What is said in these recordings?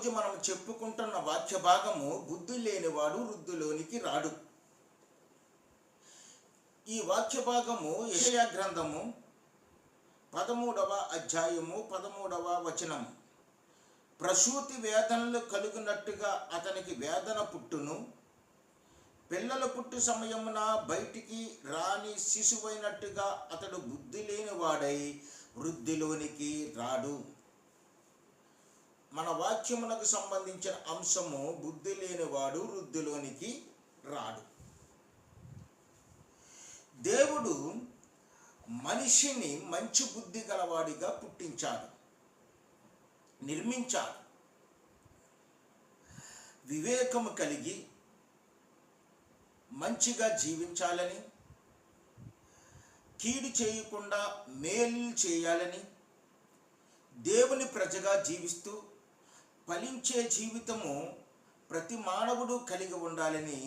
ఈరోజు మనం చెప్పుకుంటున్న వాక్య భాగము బుద్ధి లేనివాడు వృద్ధిలోనికి రాడు. ఈ వాక్య భాగము యెషయా గ్రంథము 13వ అధ్యాయము 13వ వచనము. ప్రసూతి వేదనలు కలుగునట్టుగా అతనికి వేదన పుట్టును, పిల్లల పుట్టు సమయమున బయటికి రాని శిశువైనట్టుగా అతడు బుద్ధి లేనివాడై వృద్ధిలోనికి రాడు. మన వాక్యమునకు సంబంధించిన అంశము బుద్ధి లేనివాడు వృద్ధిలోనికి రాడు. దేవుడు మనిషిని మంచి బుద్ధి గలవాడిగా పుట్టించాడు, నిర్మించాడు. వివేకము కలిగి మంచిగా జీవించాలని, కీడు చేయకుండా మేలు చేయాలని, దేవుని ప్రజగా జీవిస్తూ ఫలించే జీవితము ప్రతి మానవుడు కలిగి ఉండాలని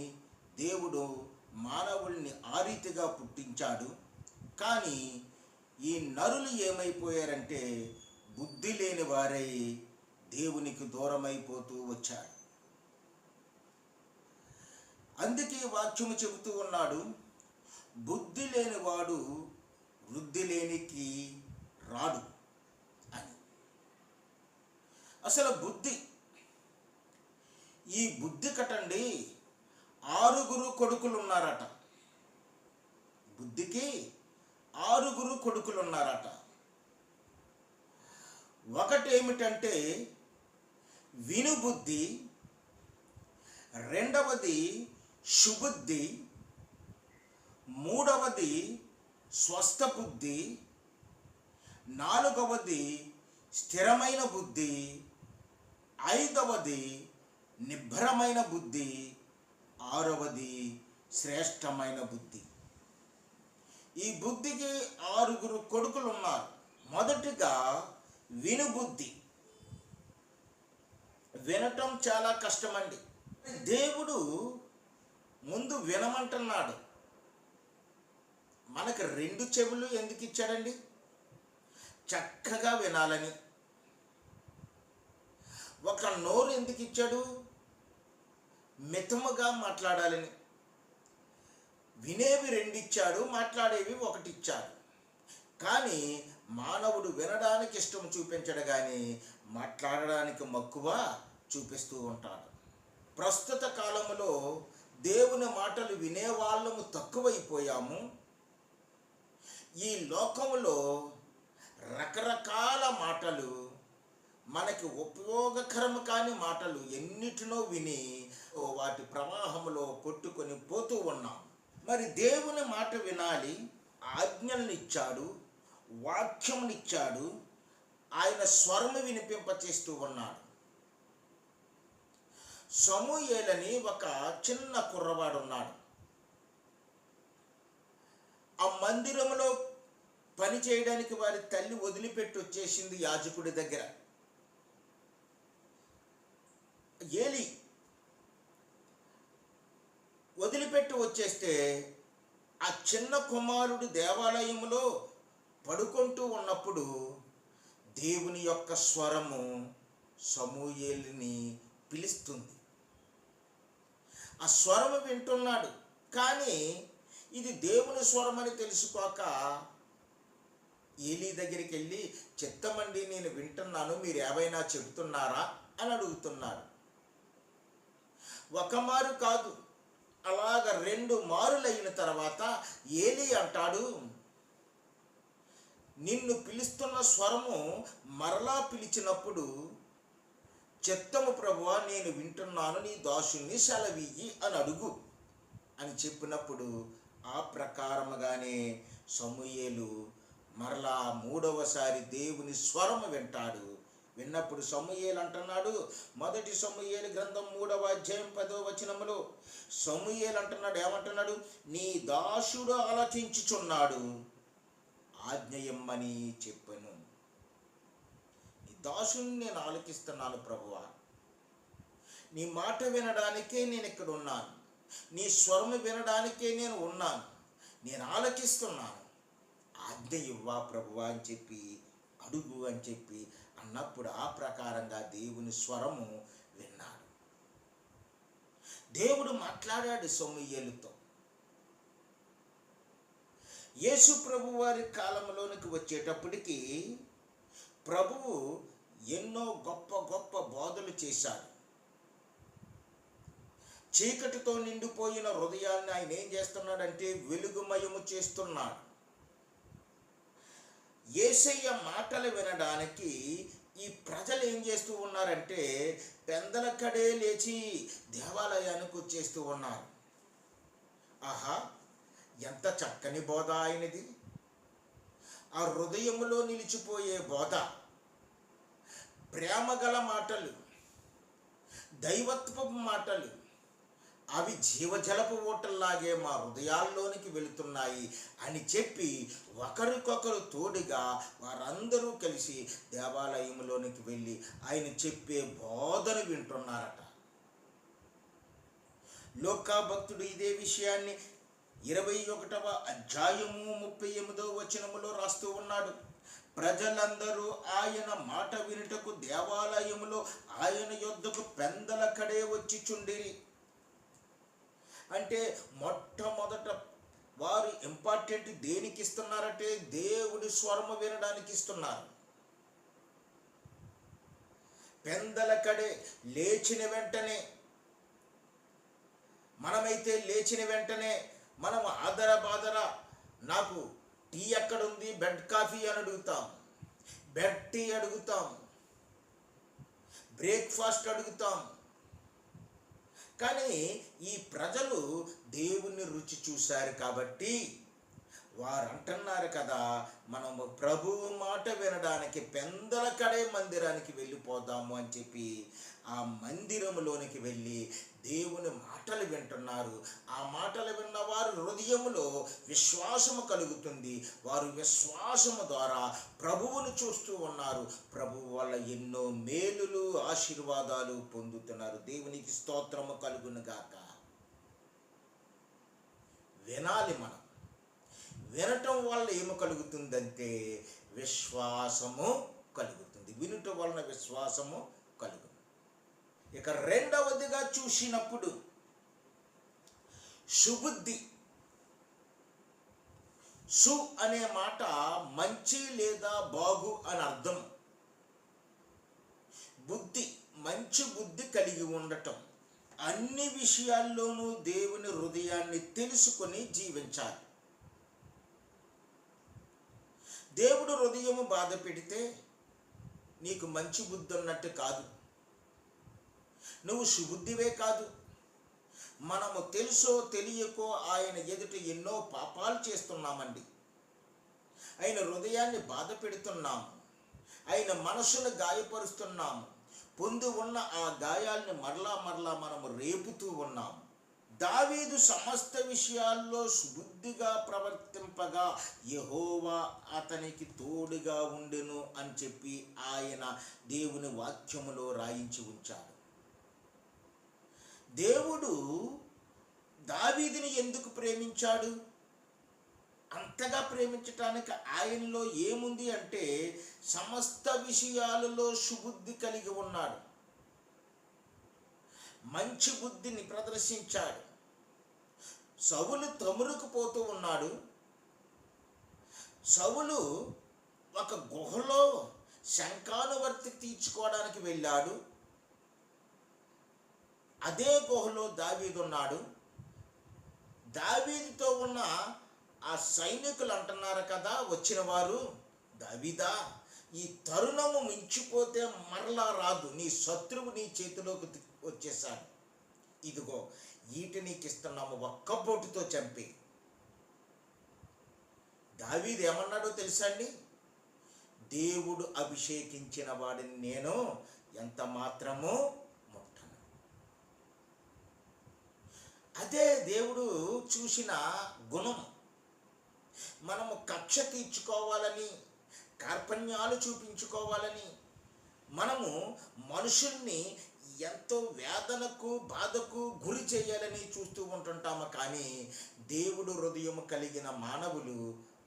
దేవుడు మానవుల్ని ఆ రీతిగా పుట్టించాడు. కానీ ఈ నరులు ఏమైపోయారంటే బుద్ధి లేని వారై దేవునికి దూరమైపోతూ వచ్చారు. అందుకే వాక్యము చెబుతూ ఉన్నాడు, బుద్ధి లేనివాడు వృద్ధి లేనికి రాడు అని. అసలు బుద్ధి, ఈ బుద్ధి కటండి 6 కొడుకులు ఉన్నారట. బుద్ధికి 6 కొడుకులు ఉన్నారట. ఒకటేమిటంటే వినుబుద్ధి, రెండవది సుబుద్ధి, మూడవది స్వస్థ బుద్ధి, నాలుగవది స్థిరమైన బుద్ధి, ఐదవది నిబ్బరమైన బుద్ధి, ఆరవది శ్రేష్టమైన బుద్ధి. ఈ బుద్ధికి 6 కొడుకులు ఉన్నారు. మొదటిగా వినుబుద్ధి. వినటం చాలా కష్టమండి. దేవుడు ముందు వినమంటున్నాడు. మనకు 2 చెవులు ఎందుకు ఇచ్చాడండి? చక్కగా వినాలని. ఒక నోరు ఎందుకు ఇచ్చాడు? మితముగా మాట్లాడాలని. వినేవి 2 ఇచ్చాడు, మాట్లాడేవి 1 ఇచ్చాడు. కానీ మానవుడు వినడానికి ఇష్టం చూపించడు, కానీ మాట్లాడడానికి మక్కువ చూపిస్తూ ఉంటాడు. ప్రస్తుత కాలంలో దేవుని మాటలు వినేవాళ్ళము తక్కువైపోయాము. ఈ లోకంలో రకరకాల మాటలు, మనకి ఉపయోగకరము కాని మాటలు ఎన్నిటినో విని వాటి ప్రవాహంలో కొట్టుకొని పోతూ ఉన్నాం. మరి దేవుని మాట వినాలి. ఆజ్ఞలను ఇచ్చాడు, వాక్యమునిచ్చాడు, ఆయన స్వరము వినిపింపచేస్తూ ఉన్నాడు. సమూయేలని ఒక చిన్న కుర్రవాడు ఉన్నాడు. ఆ మందిరంలో పని చేయడానికి వారి తల్లి వదిలిపెట్టి వచ్చేసింది యాజకుడి దగ్గర. ఏలి వదిలిపెట్టి వచ్చేస్తే ఆ చిన్న కుమారుడు దేవాలయంలో పడుకుంటూ ఉన్నప్పుడు దేవుని యొక్క స్వరము సమూయేలుని పిలుస్తుంది. ఆ స్వరము వింటున్నాడు, కానీ ఇది దేవుని స్వరం అని తెలుసుకోక ఏలీ దగ్గరికి వెళ్ళి, చిత్తమండి నేను వింటున్నాను, మీరు ఏవైనా చెబుతున్నారా అని అడుగుతున్నాడు. ఒక మారు కాదు, అలాగ 2 మారులైన తర్వాత ఏలీ అంటాడు, నిన్ను పిలుస్తున్న స్వరము మరలా పిలిచినప్పుడు, చిత్తము ప్రభువా నేను వింటున్నాను, నీ దాసుని సెలవియ్యి అని అడుగు అని చెప్పినప్పుడు ఆ ప్రకారముగానే సమూయేలు మరలా 3వసారి దేవుని స్వరము వింటాడు. విన్నప్పుడు సమూయేలు అంటున్నాడు, మొదటి సమూయేలు గ్రంథం 3వ అధ్యాయం 10వ వచనములో సమూయేలు అంటున్నాడు, ఏమంటున్నాడు? నీ దాసుడు ఆలకించుచున్నాడు, ఆజ్ఞ ఇమ్మని చెప్పాను. నీ దాసుని నేను ఆలకిస్తున్నాను ప్రభువా, నీ మాట వినడానికే నేను ఇక్కడ ఉన్నాను, నీ స్వరము వినడానికే నేను ఉన్నాను, నేను ఆలకిస్తున్నాను, ఆజ్ఞ ఇవ్వా ప్రభువా అని చెప్పి అడుగు అని చెప్పి అన్నప్పుడు ఆ ప్రకారంగా దేవుని స్వరము విన్నాడు. దేవుడు మాట్లాడాడు సమూయేలుతో. యేసు ప్రభు వారి కాలంలోనికి వచ్చేటప్పటికి ప్రభువు ఎన్నో గొప్ప గొప్ప బోధలు చేశాడు. చీకటితో నిండిపోయిన హృదయాన్ని ఆయన ఏం చేస్తున్నాడంటే వెలుగుమయము చేస్తున్నాడు. యేసయ్య మాటలు వినడానికి ఈ ప్రజలు ఏం చేస్తూ ఉన్నారంటే పెందలక్కడే లేచి దేవాలయానికి వచ్చేస్తూ ఉన్నారు. ఆహా, ఎంత చక్కని బోధ ఆయనది! ఆ హృదయములో నిలిచిపోయే బోధ, ప్రేమగల మాటలు, దైవత్వపు మాటలు, అవి జీవజలపు ఓటల్లాగే మా హృదయాల్లోనికి వెళుతున్నాయి అని చెప్పి ఒకరికొకరు తోడుగా వారందరూ కలిసి దేవాలయంలోనికి వెళ్ళి ఆయన చెప్పే బోధను వింటున్నారట. లూకా భక్తుడు ఇదే విషయాన్ని 21వ అధ్యాయము 38వ వచనములో రాస్తూ ఉన్నాడు. ప్రజలందరూ ఆయన మాట వినుటకు దేవాలయములో ఆయన యొద్దకు పెందలకడే వచ్చి చుండిరి. అంటే మొట్టమొదట వారు ఇంపార్టెంట్ దేనికి ఇస్తున్నారంటే దేవుడి స్వరము వినడానికి ఇస్తున్నారు. పెందలకడే లేచిన వెంటనే, మనమైతే లేచిన వెంటనే మనం ఆదర బాదర నాకు టీ ఎక్కడుంది, బెడ్ కాఫీ అని అడుగుతాం, బెడ్ టీ అడుగుతాం, బ్రేక్ఫాస్ట్ అడుగుతాం. కానీ ఈ ప్రజలు దేవుని రుచి చూశారు కాబట్టి వారు అంటున్నారు కదా, మనము ప్రభువు మాట వినడానికి పెందలకడే మందిరానికి వెళ్ళిపోదాము అని చెప్పి ఆ మందిరములోనికి వెళ్ళి దేవుని మాటలు వింటున్నారు. ఆ మాటలు విన్న వారి హృదయములో విశ్వాసము కలుగుతుంది. వారు విశ్వాసము ద్వారా ప్రభువును చూస్తూ ఉన్నారు. ప్రభువు వల్ల ఎన్నో మేలులు, ఆశీర్వాదాలు పొందుతున్నారు. దేవునికి స్తోత్రము కలుగును గాక. వినాలి. మనం వినటం వల్ల ఏమి కలుగుతుందంటే విశ్వాసము కలుగుతుంది. వినుట వలన విశ్వాసము కలుగుతుంది. ఇక రెండవదిగా చూసినప్పుడు సుబుద్ధి. సు అనే మాట మంచి లేదా బాగు అని అర్థం. బుద్ధి, మంచి బుద్ధి కలిగి ఉండటం. అన్ని విషయాల్లోనూ దేవుని హృదయాన్ని తెలుసుకొని జీవించాలి. దేవుడు హృదయము బాధ పెడితే నీకు మంచి బుద్ధి ఉన్నట్టు కాదు, నువ్వు సుబుద్ధివే కాదు. మనము తెలుసో తెలియకో ఆయన ఎదుట ఎన్నో పాపాలు చేస్తున్నామండి. ఆయన హృదయాన్ని బాధ పెడుతున్నాము, ఆయన మనసును గాయపరుస్తున్నాము. పొంది ఉన్న ఆ గాయాల్ని మరలా మరలా మనము రేపుతూ ఉన్నాము. దావీదు సమస్త విషయాల్లో సుబుద్ధిగా ప్రవర్తింపగా యెహోవా అతనికి తోడుగా ఉండెను అని చెప్పి ఆయన దేవుని వాక్యములో రాయించి ఉంచాడు. దేవుడు దావీదుని ఎందుకు ప్రేమించాడు? అంతగా ప్రేమించటానికి ఆయనలో ఏముంది అంటే సమస్త విషయాలలో సుబుద్ధి కలిగి ఉన్నాడు. మంచి బుద్ధిని ప్రదర్శించాడు. సౌలు తమురుకుపోతూ ఉన్నాడు. సౌలు ఒక గుహలో శంఖానువర్తి తీర్చుకోవడానికి వెళ్ళాడు. అదే గుహలో దావీదు ఉన్నాడు. దావీదుతో ఉన్న ఆ సైనికులు అంటున్నారు కదా, వచ్చిన వారు, దావీదా, ఈ తరుణము మించిపోతే మరలా రాదు, నీ శత్రువు నీ చేతిలోకి వచ్చేసాడు, ఇదిగో ఈట నీకు ఇస్తున్నాము, ఒక్క పోటుతో చంపి. దావీదు ఏమన్నాడో తెలుసా అండి? దేవుడు అభిషేకించిన వాడిని నేను ఎంత మాత్రమూ ముట్టను. అదే దేవుడు చూసిన గుణం. మనము కక్ష తీర్చుకోవాలని, కార్పణ్యాలు చూపించుకోవాలని, మనము మనుషుల్ని ఎంతో వేదనకు బాధకు గురి చేయాలని చూస్తూ ఉంటుంటాము. కానీ దేవుడు హృదయము కలిగిన మానవులు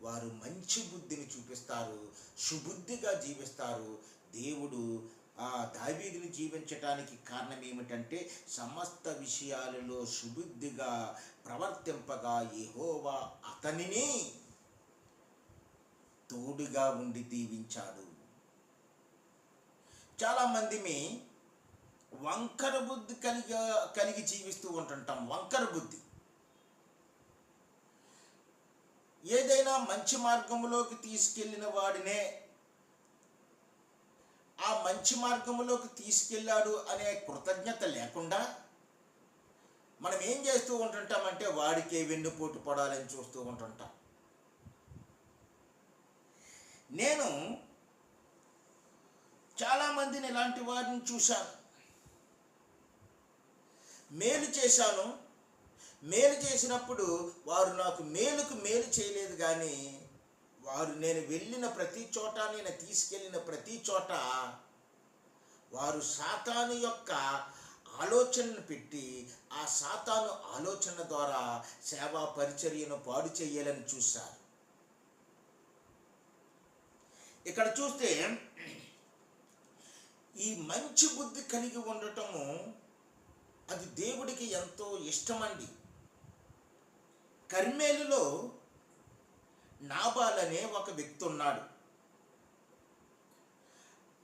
వారు మంచి బుద్ధిని చూపిస్తారు, సుబుద్ధిగా జీవిస్తారు, దేవుడు ఆ దావీదుని జీవించటానికి కారణం ఏమిటంటే సమస్త విషయాలలో సుబుద్ధిగా ప్రవర్తింపగా యెహోవా అతనిని తోడుగా ఉండి దీవించాడు. చాలామంది వంకర బుద్ధి కలిగి జీవిస్తూ ఉంటుంటాం. వంకర బుద్ధి. ఏదైనా మంచి మార్గంలోకి తీసుకెళ్ళిన వాడినే, ఆ మంచి మార్గంలోకి తీసుకెళ్ళాడు అనే కృతజ్ఞత లేకుండా మనం ఏం చేస్తూ ఉంటుంటామంటే వాడికే వెన్నుపోటు పడాలని చూస్తూ ఉంటుంటాం. నేను చాలామందిని ఇలాంటి వారిని చూశాను. మేలు చేశాను, మేలు చేసినప్పుడు వారు నాకు మేలుకు మేలు చేయలేదు, కానీ వారు నేను వెళ్ళిన ప్రతి చోట, నేను తీసుకెళ్ళిన ప్రతి చోట వారు సాతాను యొక్క ఆలోచనను పెట్టి ఆ సాతాను ఆలోచన ద్వారా సేవా పరిచర్యను పాడు చేయాలని చూశారు. ఇక్కడ చూస్తే ఈ మంచి బుద్ధి కలిగి ఉండటము అది దేవుడికి ఎంతో ఇష్టమండి. కర్మేలులో నాబాల్ అనే ఒక వ్యక్తి ఉన్నాడు.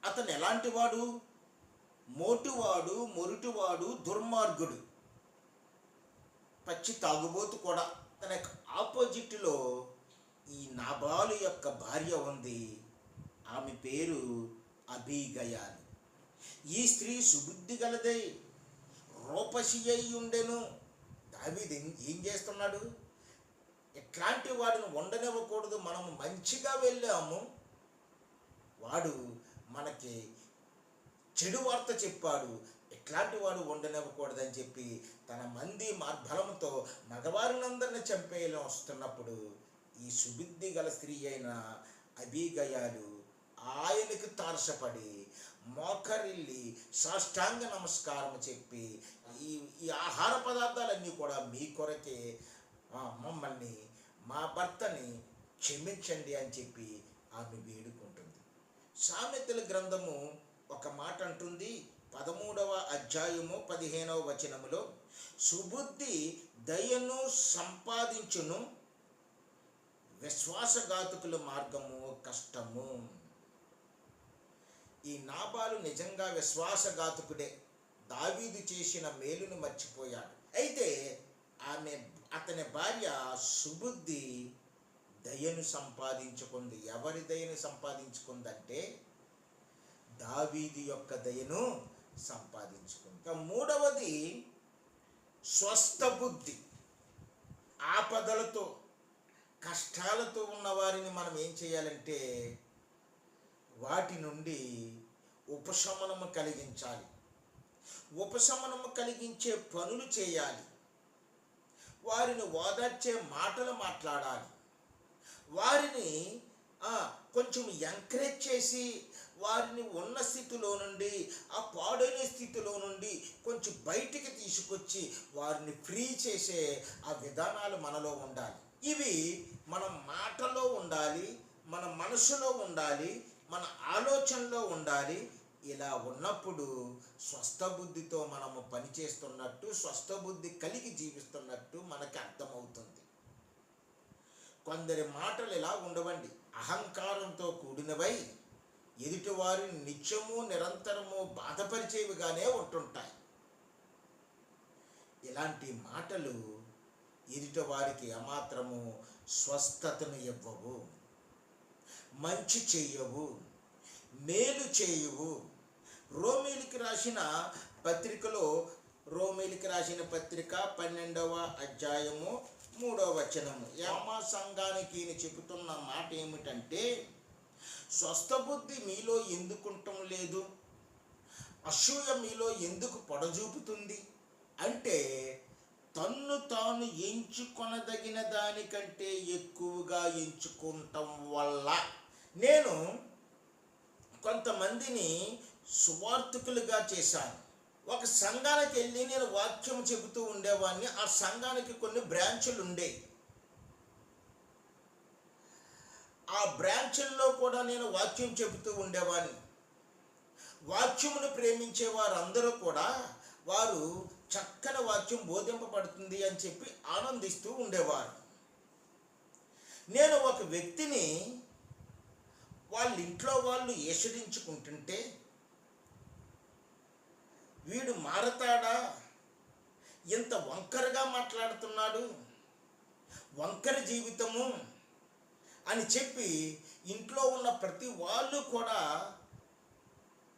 అతను ఎలాంటి వాడు? మోటువాడు, మొరుటువాడు, దుర్మార్గుడు, పచ్చి తాగుబోతు కూడా. తన ఆపోజిట్లో ఈ నాబాలు యొక్క భార్య ఉంది. ఆమె పేరు అబీగయాలు. ఈ స్త్రీ సుబుద్ధి గలదై రూపసి అయి ఉండెను. దావీదు ఏం చేస్తున్నాడు? ఎట్లాంటి వాడిని ఉండనివ్వకూడదు. మనము మంచిగా వెళ్ళాము, వాడు మనకి చెడు వార్త చెప్పాడు, ఎట్లాంటి వాడు ఉండనివ్వకూడదని చెప్పి తన మంది బలంతో మగవారినందరిని చంపేయాలని వస్తున్నప్పుడు ఈ సుబుద్ధి గల స్త్రీ అయిన అబీగయాలు ఆయనకు తారసపడి మోకరిల్లి సాష్టాంగ నమస్కారం చెప్పి ఈ ఆహార పదార్థాలన్నీ కూడా మీ కొరకే, మమ్మల్ని, మా భర్తని క్షమించండి అని చెప్పి ఆమె వేడుకుంటుంది. సామెతల గ్రంథము ఒక మాట అంటుంది, 13వ అధ్యాయము 15వ వచనములో, సుబుద్ధి దయను సంపాదించును, విశ్వాసఘాతకుల మార్గము కష్టము. ఈ నాబాలు నిజంగా విశ్వాసఘాతకుడే. దావీదు చేసిన మేలును మర్చిపోయాడు. అయితే అతని భార్య సుబుద్ధి దయను సంపాదించుకుంది. ఎవరి దయను సంపాదించుకుందంటే దావీదు యొక్క దయను సంపాదించుకుంది. మూడవది స్వస్థ బుద్ధి. ఆపదలతో, కష్టాలతో ఉన్న వారిని మనం ఏం చేయాలంటే వాటి నుండి ఉపశమనము కలిగించాలి. ఉపశమనము కలిగించే పనులు చేయాలి. వారిని ఓదార్చే మాటలు మాట్లాడాలి. వారిని కొంచెం ఎంకరేజ్ చేసి వారిని ఉన్న స్థితిలో నుండి, ఆ పాడైన స్థితిలో నుండి కొంచెం బయటికి తీసుకొచ్చి వారిని ఫ్రీ చేసే ఆ విధానాలు మనలో ఉండాలి. ఇవి మన మాటలో ఉండాలి, మన మనసులో ఉండాలి, మన ఆలోచనలో ఉండాలి. ఇలా ఉన్నప్పుడు స్వస్థ బుద్ధితో మనము పనిచేస్తున్నట్టు, స్వస్థ బుద్ధి కలిగి జీవిస్తున్నట్టు మనకి అర్థమవుతుంది. కొందరి మాటలు ఇలా ఉండవండి, అహంకారంతో కూడినవై ఎదుటివారిని నిత్యము నిరంతరము బాధపరిచేవిగానే ఉంటుంటాయి. ఇలాంటి మాటలు ఎదుటివారికి ఏమాత్రము స్వస్థతను ఇవ్వవు, మంచి చేయవు, మేలు చేయవు. రోమీలికి రాసిన పత్రిక 12వ అధ్యాయము 3వ వచనము, యామా సంఘానికి చెబుతున్న మాట ఏమిటంటే, స్వస్థ బుద్ధి మీలో ఎందుకుంటం లేదు, అసూయ మీలో ఎందుకు పొడజూపుతుంది అంటే, తన్ను తాను ఎంచుకొనదగిన దానికంటే ఎక్కువగా ఎంచుకుంటాం వల్ల. నేను కొంతమందిని సువార్థికులుగా చేశాను. ఒక సంఘానికి వెళ్ళి నేను వాక్యం చెబుతూ ఉండేవాడిని. ఆ సంఘానికి కొన్ని బ్రాంచులు ఉండేవి. ఆ బ్రాంచుల్లో కూడా నేను వాక్యం చెబుతూ ఉండేవాడిని. వాక్యమును ప్రేమించే వారందరూ కూడా వారు చక్కని వాక్యం బోధింపబడుతుంది అని చెప్పి ఆనందిస్తూ ఉండేవారు. నేను ఒక వ్యక్తిని వాళ్ళ ఇంట్లో వాళ్ళు ఈసడించుకుంటుంటే, వీడు మారతాడా, ఇంత వంకరగా మాట్లాడుతున్నాడు, వంకర జీవితము అని చెప్పి ఇంట్లో ఉన్న ప్రతి వాళ్ళు కూడా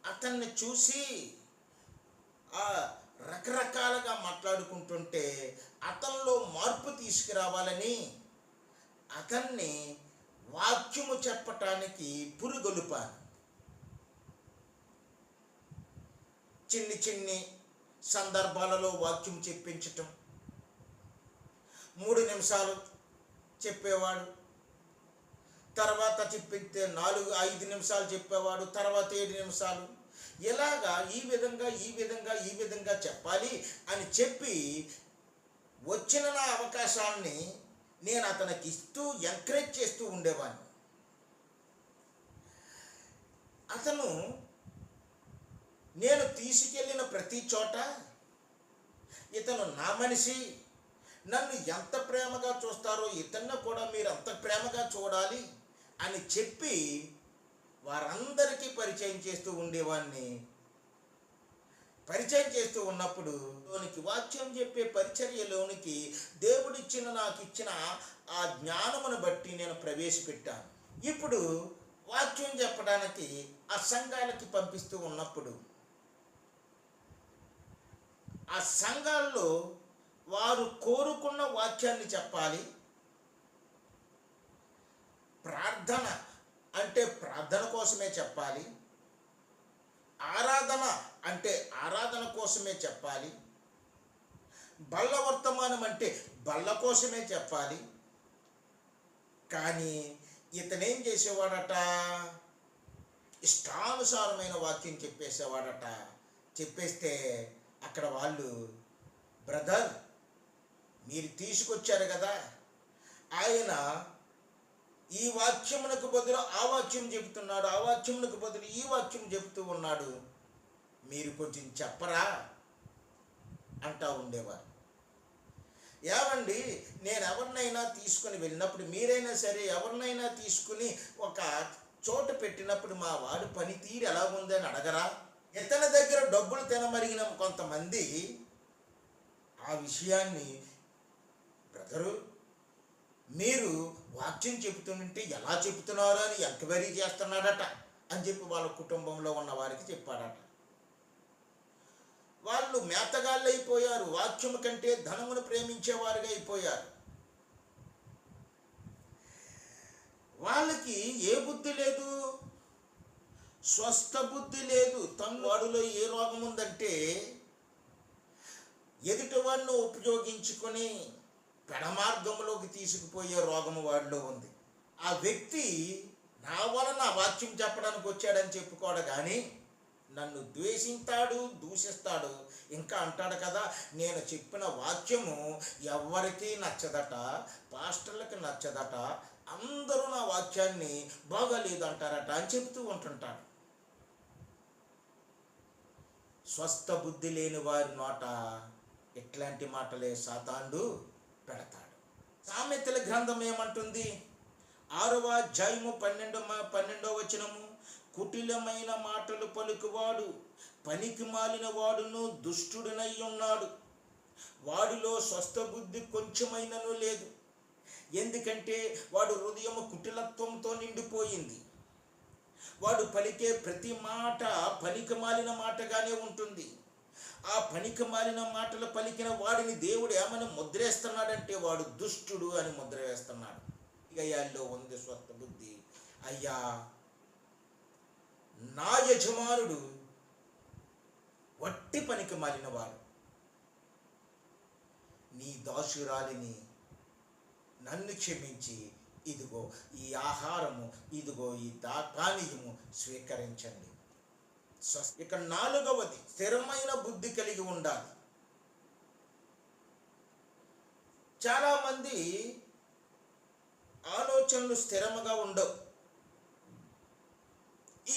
అతన్ని చూసి రకరకాలుగా మాట్లాడుకుంటుంటే అతనిలో మార్పు తీసుకురావాలని అతన్ని వాక్యము చెప్పటానికి పురుగొలుపాను. చిన్ని చిన్ని సందర్భాలలో వాక్యం చెప్పించటం. 3 నిమిషాలు చెప్పేవాడు, తర్వాత చెప్పితే 4-5 నిమిషాలు చెప్పేవాడు, తర్వాత 7 నిమిషాలు. ఇలాగా ఈ విధంగా చెప్పాలి అని చెప్పి వచ్చిన నా అవకాశాలని నేను అతనికి ఇస్తూ ఎంకరేజ్ చేస్తూ ఉండేవాడిని. అతను నేను తీసుకెళ్ళిన ప్రతి చోట ఇతను నా మనిషి, నన్ను ఎంత ప్రేమగా చూస్తారో ఇతన్ని కూడా మీరు అంత ప్రేమగా చూడాలి అని చెప్పి వారందరికీ పరిచయం చేస్తూ ఉండేవాడిని. పరిచయం చేస్తూ ఉన్నప్పుడు వాక్యం చెప్పే పరిచర్యలోనికి దేవుడిచ్చిన నాకు ఇచ్చిన ఆ జ్ఞానమును బట్టి నేను ప్రవేశపెట్టాను. ఇప్పుడు వాక్యం చెప్పడానికి ఆ సంఘాలకి పంపిస్తూ ఉన్నప్పుడు ఆ సంఘాల్లో వారు కోరుకున్న వాక్యాన్ని చెప్పాలి. ప్రార్థన అంటే ప్రార్థన కోసమే చెప్పాలి, ఆరాధన అంటే ఆరాధన కోసమే చెప్పాలి, బల్ల వర్తమానం అంటే బల్ల కోసమే చెప్పాలి. కానీ ఇతనేం చేసేవాడట, ఇష్టానుసారమైన వాక్యం చెప్పేసేవాడట. చెప్పేస్తే అక్కడ వాళ్ళు, బ్రదర్ మీరు తీసుకొచ్చారు కదా, ఆయన ఈ వాక్యమునకు బదులు ఆ వాక్యం చెబుతున్నాడు, ఆ వాక్యమునకు బదులు ఈ వాక్యం చెబుతూ ఉన్నాడు, మీరు కొంచెం చెప్పరా అంటూ ఉండేవారు. ఏమండి, నేను ఎవరినైనా తీసుకుని వెళ్ళినప్పుడు, మీరైనా సరే ఎవరినైనా తీసుకుని ఒక చోట పెట్టినప్పుడు మా వాడి పనితీరు ఎలా ఉందని అడగరా? ఇతని దగ్గర డబ్బులు తినమరిగిన కొంతమంది ఆ విషయాన్ని, బ్రదరు మీరు వాక్యం చెబుతుంటే ఎలా చెబుతున్నారు అని ఎంక్వైరీ చేస్తున్నాడట అని చెప్పి వాళ్ళ కుటుంబంలో ఉన్న వారికి చెప్పాడట. వాళ్ళు మేతగాళ్ళు అయిపోయారు, వాక్యము కంటే ధనమును ప్రేమించేవారుగా అయిపోయారు. వాళ్ళకి ఏ బుద్ధి లేదు, స్వస్థ బుద్ధి లేదు. వాడిలో ఏ రోగం ఉందంటే ఎదుటివాడిని ఉపయోగించుకొని పెడమార్గంలోకి తీసుకుపోయే రోగము వాడిలో ఉంది. ఆ వ్యక్తి నా వలన వాక్యం చెప్పడానికి వచ్చాడని చెప్పుకోడు, కానీ నన్ను ద్వేషిస్తాడు, దూషిస్తాడు. ఇంకా అంటాడు కదా, నేను చెప్పిన వాక్యము ఎవరికీ నచ్చదట, పాస్టర్లకు నచ్చదట, అందరూ నా వాక్యాన్ని బాగాలేదు అంటారట అని చెప్తూ ఉంటుంటాడు. స్వస్థ బుద్ధి లేని వారి నోట ఇట్లాంటి మాటలే సాతానుడు పెడతాడు. సామెతల గ్రంథం ఏమంటుంది? 6వ అధ్యాయము 12వ వచనము, కుటిలమైన మాటలు పలుకువాడు పనికి మాలిన వాడును దుష్టుడినై ఉన్నాడు, వాడిలో స్వస్థ బుద్ధి కొంచెమైనను లేదు. ఎందుకంటే వాడు హృదయము కుటిలత్వంతో నిండిపోయింది. వాడు పలికే ప్రతి మాట పనికి మాలిన మాటగానే ఉంటుంది. ఆ పనికి మాలిన మాటలు పలికిన వాడిని దేవుడు ఏమని ముద్రేస్తున్నాడంటే వాడు దుష్టుడు అని ముద్ర వేస్తున్నాడు. గయాల్లో ఉంది స్వస్థ బుద్ధి. అయ్యా, నా యజమానుడు వట్టి పనికి మాలిన వాడు, నీ దాసురాలిని నన్ను క్షమించి ఇదిగో ఈ ఆహారము, ఇదిగో ఈ పానీయము స్వీకరించండి. ఇక 4వది స్థిరమైన బుద్ధి కలిగి ఉండాలి. చాలామంది ఆలోచనలు స్థిరముగా ఉండవు.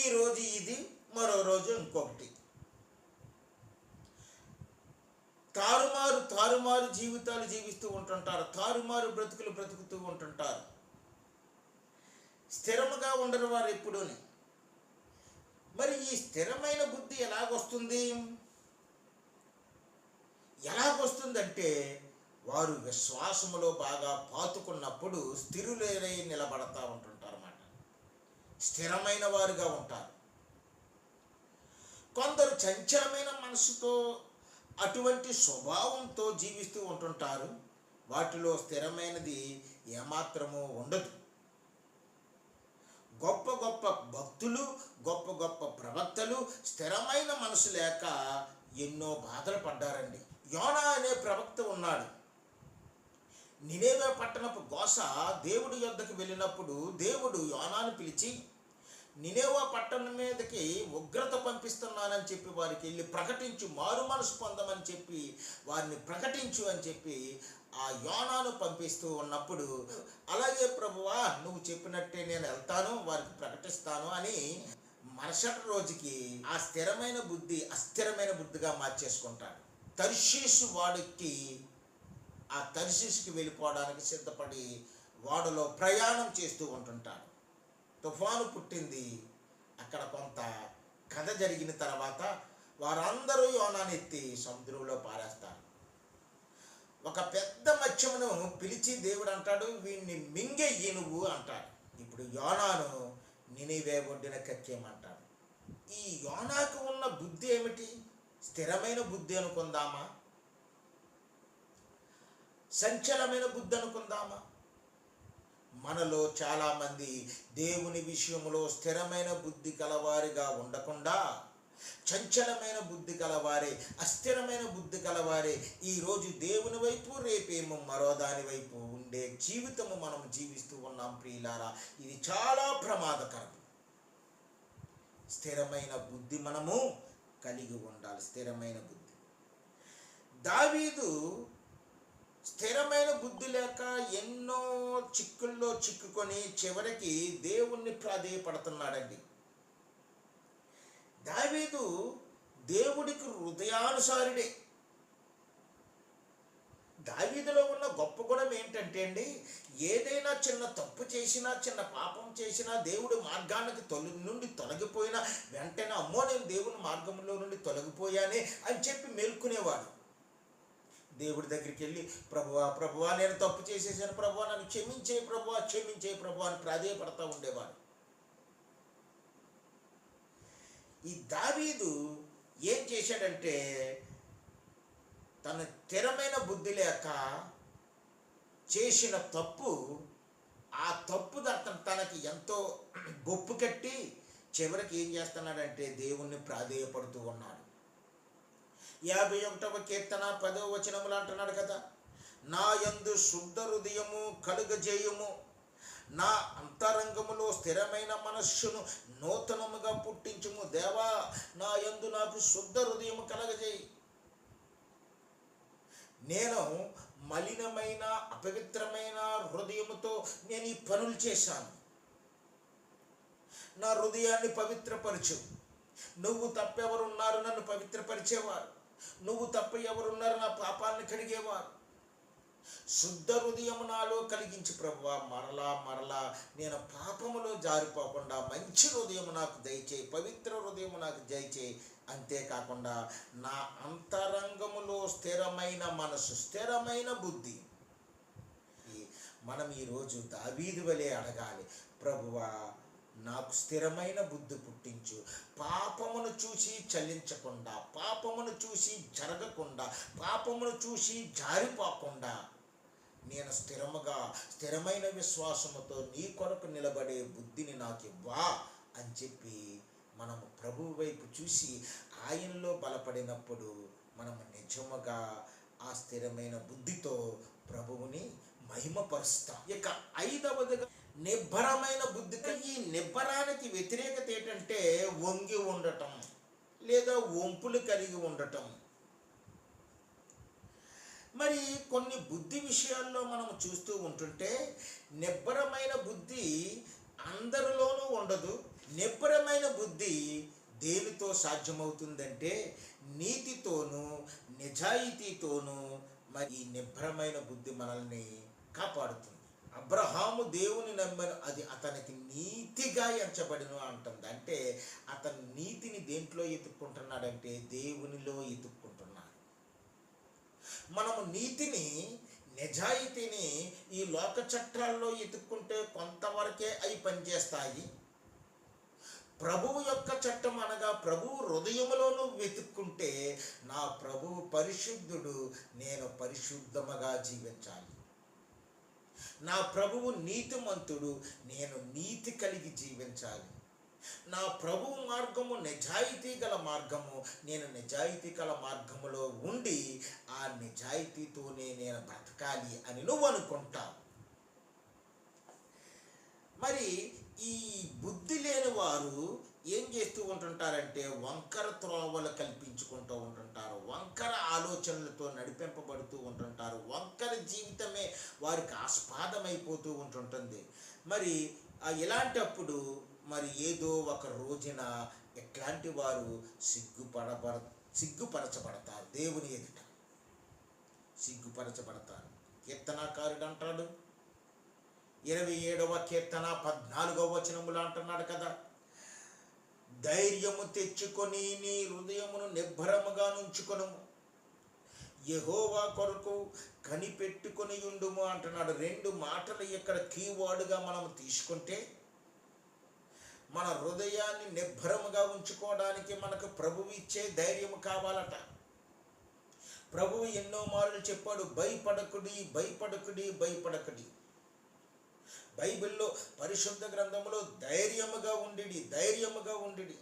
ఈరోజు ఇది, మరో రోజు ఇంకొకటి. తారుమారు తారుమారు జీవితాలు జీవిస్తూ ఉంటుంటారు, తారుమారు బ్రతుకులు బ్రతుకుతూ ఉంటుంటారు. స్థిరముగా ఉండరు వారు ఎప్పుడూని. మరి ఈ స్థిరమైన బుద్ధి ఎలాగొస్తుంది? ఎలాగొస్తుందంటే వారు విశ్వాసములో బాగా పాతుకున్నప్పుడు స్థిరులై నిలబడతా ఉంటుంటారు అన్నమాట. స్థిరమైన వారుగా ఉంటారు. కొందరు చంచలమైన మనసుతో, అటువంటి స్వభావంతో జీవిస్తూ ఉంటుంటారు. వాటిలో స్థిరమైనది ఏమాత్రము ఉండదు. గొప్ప గొప్ప భక్తులు, గొప్ప గొప్ప ప్రవక్తలు స్థిరమైన మనసు లేక ఎన్నో బాధలు పడ్డారండి. యోనా అనే ప్రవక్త ఉన్నాడు. నినేవే పట్టణపు గోస దేవుడి యొద్దకు వెళ్ళినప్పుడు దేవుడు యోనాను పిలిచి, నినేవే పట్టణం మీదకి ఉగ్రత పంపిస్తున్నానని చెప్పి వారికి వెళ్ళి ప్రకటించు, మారు మనసు పొందమని చెప్పి వారిని ప్రకటించు అని చెప్పి ఆ యోనాను పంపిస్తూ ఉన్నప్పుడు, అలాగే ప్రభువా నువ్వు చెప్పినట్టే నేను వెళ్తాను, వారికి ప్రకటిస్తాను అని మరుసటి రోజుకి ఆ స్థిరమైన బుద్ధి అస్థిరమైన బుద్ధిగా మార్చేసుకుంటాడు. తర్షీసు వాడికి ఆ తర్షీసుకి వెళ్ళిపోవడానికి సిద్ధపడి వాడలో ప్రయాణం చేస్తూ ఉంటుంటాడు. తుఫాను పుట్టింది. అక్కడ కొంత కథ జరిగిన తర్వాత వారందరూ యోనాను ఎత్తి సముద్రంలో పారేస్తారు. ఒక పెద్ద మత్స్యమును పిలిచి దేవుడు అంటాడు, వీడిని మింగెయ్యి నువ్వు అంటాడు. ఇప్పుడు యోనాను నినివే ఒడ్డున కక్కేయమంటాడు. ఈ యోనాకు ఉన్న బుద్ధి ఏమిటి? స్థిరమైన బుద్ధి అనుకుందామా? సంచలమైన బుద్ధి అనుకుందామా? మనలో చాలామంది దేవుని విషయంలో స్థిరమైన బుద్ధి కలవారిగా ఉండకుండా చంచలమైన బుద్ధి కలవారే, అస్థిరమైన బుద్ధి కలవారే ఈరోజు దేవుని వైపు, రేపేమో మరో దాని వైపు ఉండే జీవితము మనం జీవిస్తూ ఉన్నాం ప్రియులారా. ఇది చాలా ప్రమాదకరం. స్థిరమైన బుద్ధి మనము కలిగి ఉండాలి. స్థిరమైన బుద్ధి. దావీదు స్థిరమైన బుద్ధి లేక ఎన్నో చిక్కుల్లో చిక్కుకొని చివరికి దేవుణ్ణి ప్రాధేయపడుతున్నాడండి. దావీదు దేవుడికి హృదయానుసారుడే. దావీదులో ఉన్న గొప్ప గుణం ఏంటంటే అండి, ఏదైనా చిన్న తప్పు చేసినా, చిన్న పాపం చేసినా, దేవుడి మార్గానికి నుండి తొలగిపోయినా వెంటనే అమ్మో నేను దేవుని మార్గంలో నుండి తొలగిపోయానే అని చెప్పి మేల్కొనేవాడు. దేవుడి దగ్గరికి వెళ్ళి ప్రభువా ప్రభువా నేను తప్పు చేసేసాను ప్రభువా, నన్ను క్షమించే ప్రభువా, క్షమించే ప్రభువా అని ప్రాధేయపడతా ఉండేవాడు. ఈ దావీదు ఏం చేశాడంటే, తన స్థిరమైన బుద్ధి లేక చేసిన తప్పు, ఆ తప్పు తనకి ఎంతో బొప్పు కట్టి చివరికి ఏం చేస్తున్నాడంటే దేవుణ్ణి ప్రాధేయపడుతూ ఉన్నాడు. 51వ కీర్తన 10వ వచనములు అంటున్నాడు కదా, నా యందు శుద్ధ హృదయము కలుగజేయుము, నా అంతరంగములో స్థిరమైన మనస్సును నూతనముగా పుట్టించుము. దేవా నా యందు నాకు శుద్ధ హృదయము కలగజేయి. నేను మలినమైన అపవిత్రమైన హృదయముతో నేను ఈ పనులు చేశాను. నా హృదయాన్ని పవిత్రపరచు. నువ్వు తప్పెవరున్నారు నన్ను పవిత్రపరిచేవారు? నువ్వు తప్ప ఎవరున్నారు నా పాపాలను కడిగేవారు? శుద్ధ హృదయము నాలో కలిగించి ప్రభువా, మరలా మరలా నేను పాపములో జారిపోకుండా మంచి హృదయము నాకు దయచేయి, పవిత్ర హృదయము నాకు దయచేయి. అంతేకాకుండా నా అంతరంగములో స్థిరమైన మనసు, స్థిరమైన బుద్ధి. మనం ఈరోజు దావీదు వలె అడగాలి, ప్రభువా నాకు స్థిరమైన బుద్ధి పుట్టించు. పాపమును చూసి చలించకుండా, పాపమును చూసి జరగకుండా, పాపమును చూసి జారిపోకుండా నేను స్థిరమైన విశ్వాసముతో నీ కొరకు నిలబడే బుద్ధిని నాకు ఇవ్వా అని చెప్పి మనము ప్రభువు వైపు చూసి ఆయనలో బలపడినప్పుడు మనము నిజముగా ఆ స్థిరమైన బుద్ధితో ప్రభువుని మహిమపరుస్తాం. ఇక 5వదిగా నిబ్బరమైన బుద్ధి. ఈ నిబ్బరానికి వ్యతిరేకత ఏంటంటే వంగి ఉండటం లేదా వంపులు కలిగి ఉండటం. మరి కొన్ని బుద్ధి విషయాల్లో మనం చూస్తూ ఉంటుంటే నిబ్బరమైన బుద్ధి అందరిలోనూ ఉండదు. నిబ్బరమైన బుద్ధి దేనితో సాధ్యమవుతుందంటే నీతితోనూ నిజాయితీతోనూ. మరి ఈ నిబ్బరమైన బుద్ధి మనల్ని కాపాడుతుంది. అబ్రహాము దేవుని నమ్మను, అది అతనికి నీతిగా ఎంచబడిను అంటుంది. అంటే అతని నీతిని దేంట్లో ఎత్తుక్కుంటున్నాడంటే దేవునిలో ఎత్తుక్కుంటున్నాడు. మనము నీతిని నిజాయితీని ఈ లోక చట్టాల్లో ఎత్తుక్కుంటే కొంతవరకే అవి పనిచేస్తాయి. ప్రభువు యొక్క చట్టం అనగా ప్రభువు హృదయములోనూ వెతుక్కుంటే నా ప్రభువు పరిశుద్ధుడు, నేను పరిశుద్ధముగా జీవించాలి. నా ప్రభువు నీతిమంతుడు, నేను నీతి కలిగి జీవించాలి. నా ప్రభువు మార్గము నిజాయితీ గల మార్గము, నేను నిజాయితీ గల మార్గములో ఉండి ఆ నిజాయితీతోనే నేను బ్రతకాలి అని నువ్వు అనుకుంటావు. మరి ఈ బుద్ధి లేని వారు ఏం చేస్తూ ఉంటుంటారంటే వంకర త్రోవలు కల్పించుకుంటూ ఉంటుంటారు, వంకర ఆలోచనలతో నడిపింపబడుతూ ఉంటుంటారు, వంకర జీవితమే వారికి ఆస్పాదమైపోతూ ఉంటుంటుంది. మరి ఇలాంటప్పుడు మరి ఏదో ఒక రోజున ఇట్లాంటి వారు సిగ్గుపరచబడతారు, దేవుని ఎదుట సిగ్గుపరచబడతారు. కీర్తనాకారుడు అంటాడు 27వ కీర్తన 14వ వచనములు అంటున్నాడు కదా, ధైర్యము తెచ్చుకొని నీ హృదయమును నిబ్బరముగా నుంచుకొనుము, యెహోవా కొరకు కనిపెట్టుకొని ఉండుము అంటున్నాడు. 2 మాటలు ఇక్కడ కీవర్డ్గా మనం తీసుకుంటే, మన హృదయాన్ని నిబ్బరముగా ఉంచుకోవడానికి మనకు ప్రభువు ఇచ్చే ధైర్యము కావాలట. ప్రభువు ఎన్నో మార్లు చెప్పాడు, భయపడకుడి భయపడకుడి భయపడకుడి. బైబిల్లో పరిశుద్ధ గ్రంథంలో ధైర్యముగా ఉండిడి.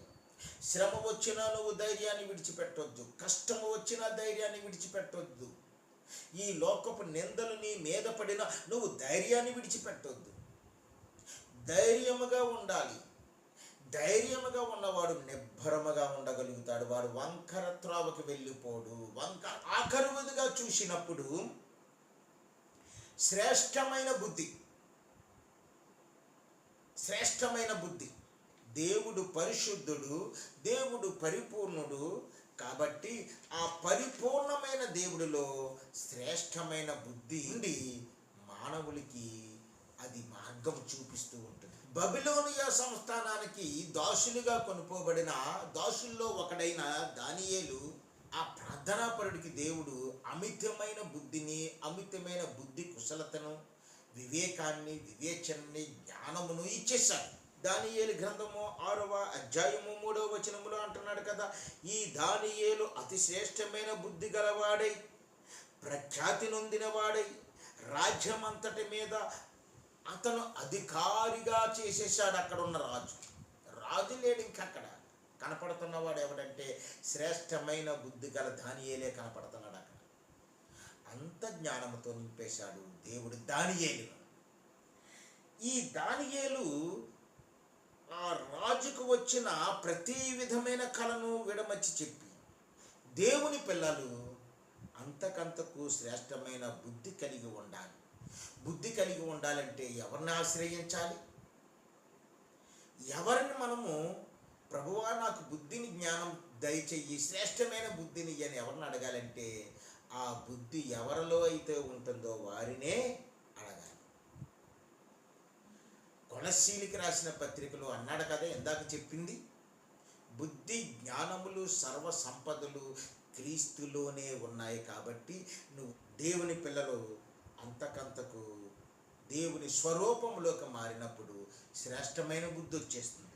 శ్రమ వచ్చినా నువ్వు ధైర్యాన్ని విడిచిపెట్టొద్దు, కష్టము వచ్చినా ధైర్యాన్ని విడిచిపెట్టొద్దు, ఈ లోకపు నిందలు నీ మీద పడినా నువ్వు ధైర్యాన్ని విడిచిపెట్టొద్దు. ధైర్యముగా ఉండాలి. ధైర్యముగా ఉన్నవాడు నిబ్బరముగా ఉండగలుగుతాడు. వాడు వంకర త్రోవకి వెళ్ళిపోడు. ఆఖరువదిగా చూసినప్పుడు శ్రేష్టమైన బుద్ధి. దేవుడు పరిశుద్ధుడు, దేవుడు పరిపూర్ణుడు. కాబట్టి ఆ పరిపూర్ణమైన దేవుడిలో శ్రేష్టమైన బుద్ధి ఉండి మానవులకి అది మార్గం చూపిస్తూ ఉంటుంది. బబిలోనియా సంస్థానానికి దాసులుగా కొనుపోబడిన దాసుల్లో ఒకడైన దానియేలు, ఆ ప్రార్థనాపరుడికి దేవుడు అమితమైన బుద్ధి కుశలతను, వివేకాన్ని, వివేచనని, జ్ఞానమును ఇచ్చేశాడు. దానియేలు గ్రంథము 6వ అధ్యాయము 3వ వచనములో అంటున్నాడు కదా, ఈ దానియేలు అతి శ్రేష్టమైన బుద్ధి గలవాడై ప్రఖ్యాతి నొందినవాడై రాజ్యమంతటి మీద అతను అధికారిగా చేసేసాడు. అక్కడ ఉన్న రాజు లేడు ఇంకక్కడ. కనపడుతున్నవాడు ఎవడంటే శ్రేష్టమైన బుద్ధి గల దానియేలే కనపడుతున్నాడు అక్కడ. అంత జ్ఞానంతో నింపేశాడు దేవుడు దానియేలు. ఈ దానియేలు ఆ రాజుకు వచ్చిన ప్రతి విధమైన కళను విడమర్చి చెప్పి, దేవుని పిల్లలు అంతకంతకు శ్రేష్టమైన బుద్ధి కలిగి ఉండాలి. బుద్ధి కలిగి ఉండాలంటే ఎవరిని ఆశ్రయించాలి? ఎవరిని మనము ప్రభువా నాకు బుద్ధిని, జ్ఞానం దయచెయ్యి, శ్రేష్టమైన బుద్ధిని అని ఎవరిని అడగాలంటే ఆ బుద్ధి ఎవరిలో అయితే ఉంటుందో వారినే అడగాలి. కొలస్సీలికి రాసిన పత్రికలో అన్నాడు కదా, ఇందాక చెప్పింది, బుద్ధి జ్ఞానములు సర్వ సంపదలు క్రీస్తులోనే ఉన్నాయి. కాబట్టి నువ్వు దేవుని పిల్లలు అంతకంతకు దేవుని స్వరూపంలోకి మారినప్పుడు శ్రేష్టమైన బుద్ధి వచ్చేస్తుంది.